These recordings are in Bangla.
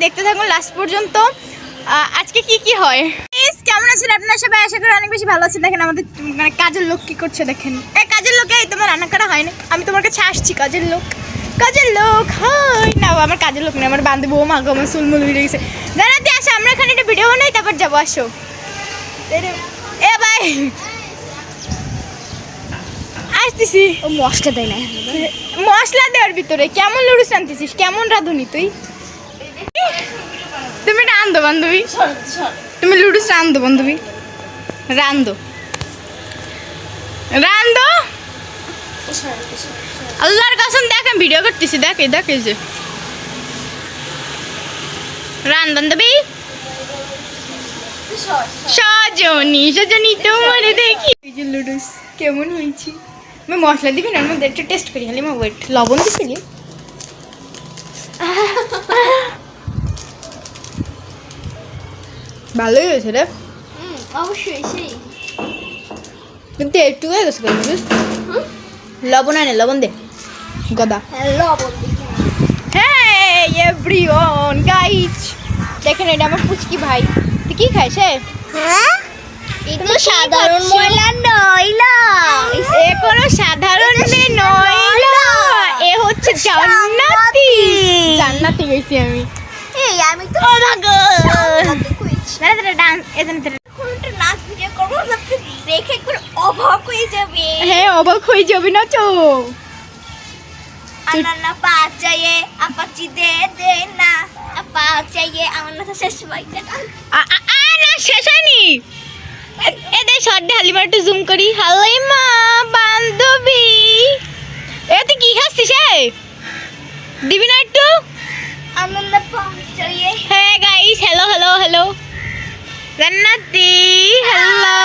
দেখতে থাকুন লাস্ট পর্যন্ত আজকে কি হয়। কেমন আছেন আপনারা সবাই? আশা করি অনেক বেশি ভালো আছেন। দেখেন আমাদের মানে কাজের লোক কি করছে দেখেন। এই কাজের লোকে তোমার রান্না করা হয় না, আমি তোমার কাছে আসছি। কাজের লোক হয় না, আমার কাজের লোক নেই, আমার বান্ধবী। ও মা গো, আমার চুলমুল উড়ে গেছে। জানাতে আসো, আমরা এখানে একটা ভিডিও বানাই, তারপর যাবো। আসো এ ভাই, আসতেছি। ও মশলা দেয় না, মশলা দেওয়ার ভিতরে কেমন লুডুস আনতেছিস? কেমন রাঁধুনি তুই? তুমি রান্ধো বান্ধবী, তুমি লুডুস রান্ধো বান্ধবী, রান্ধো। আল্লাহর কসম দেখেন ভিডিও করতেছি, দেখে যে রান বান্ধবী। সজনী তোমার দেখি লুডুস কেমন হয়েছে। আমি মশলা দিবি না, মধ্যে একটু টেস্ট করি। খালি আমার ওয়েট লবণ দিছিলি? ভালোই হয়েছে রে। অবশ্যই সেই কিন্তু একটু হয়ে গেছে লুডুস। লবণ আনে, লবণ দে গদা। লবণ হ্যাঁ এভরিওয়ান গাইস, দেখেন এটা আমার পুচকি ভাই। তুই কি খাইস? এটা সাধারণ ময়লা নয়লা, এ কোনো সাধারণ মেয়ে নয়লা, এ হচ্ছে জান্নাতি। জান্নাতি গেছি আমি। এই আমি তো ডান্স এখানে কোনটা নাচ ভিডিও করবো, আপনি দেখে একবার অবাক হয়ে যাবে। হ্যাঁ অবাক হয়ে যাবে না তো। আনানা পা চাইয়ে আপাচি দে না, পা চাইয়ে আমার না শেষ বাইটা। না শেষ হয়নি। এদের শর্ট হালিমা একটু জুম করি। হালিমা বান্ধবী, এ তুই কি খাচ্ছিস? দিবি না একটু? আনানা পা চাইয়ে। হ্যাঁ গাইস, হ্যালো জান্নাতি, হ্যালো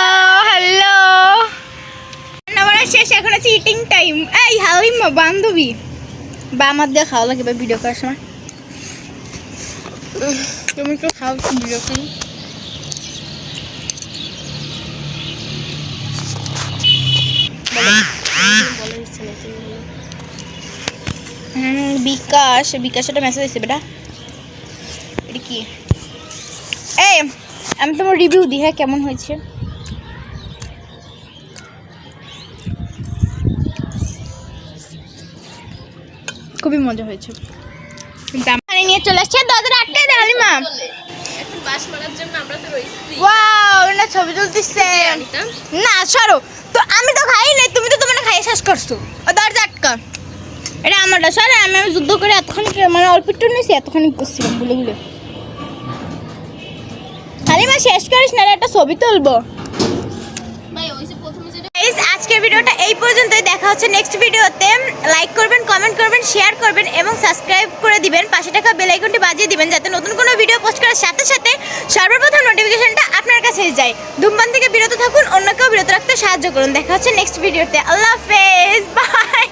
রান্না শেষ, এখন আছে ইটিং টাইম। এই হালিমা বান্ধবী, বা আমার দিয়ে খাওয়া লাগে ভিডিও করার সময়। তুমি তো খাও ভিডিও করি। বিকাশ একটা মেসেজ দিচ্ছে বেটা। এটা কি? এই আমি তোমার রিভিউ দিই, হ্যাঁ কেমন হয়েছে? খুবই মজা হয়েছে। পানি নিয়ে চলে আসছে, দাদার আটটাই দেয় হালিমা। ওয়াও, না ছবি তুলতেছে না, সরো তো। আমি তো খাই নাই, তুমি তো তোমার খাইয়ে শেষ করছো। দরজা আটকা, এটা আমারটা। সরে, আমি যুদ্ধ করে এতক্ষণ মানে অল্প একটু নিয়েছি, এতক্ষণ করছিলাম বলে হালিমা শেষ করিস না, একটা ছবি তুলবো। আজকের ভিডিওটা এই পর্যন্তই। দেখা হচ্ছে নেক্সট ভিডিওতে। লাইক করবেন, কমেন্ট করবেন, শেয়ার করবেন এবং সাবস্ক্রাইব করে দিবেন। পাশে থাকা বেল আইকনটি বাজিয়ে দিবেন, যাতে নতুন কোনো ভিডিও পোস্ট করার সাথে সাথে সর্বপ্রথম নোটিফিকেশনটা আপনার কাছে যায়। ধূমপান থেকে বিরত থাকুন, অন্যকেও বিরত রাখতে সাহায্য করুন। দেখা হচ্ছে নেক্সট ভিডিওতে। আল্লাহ হাফেজ, বাই।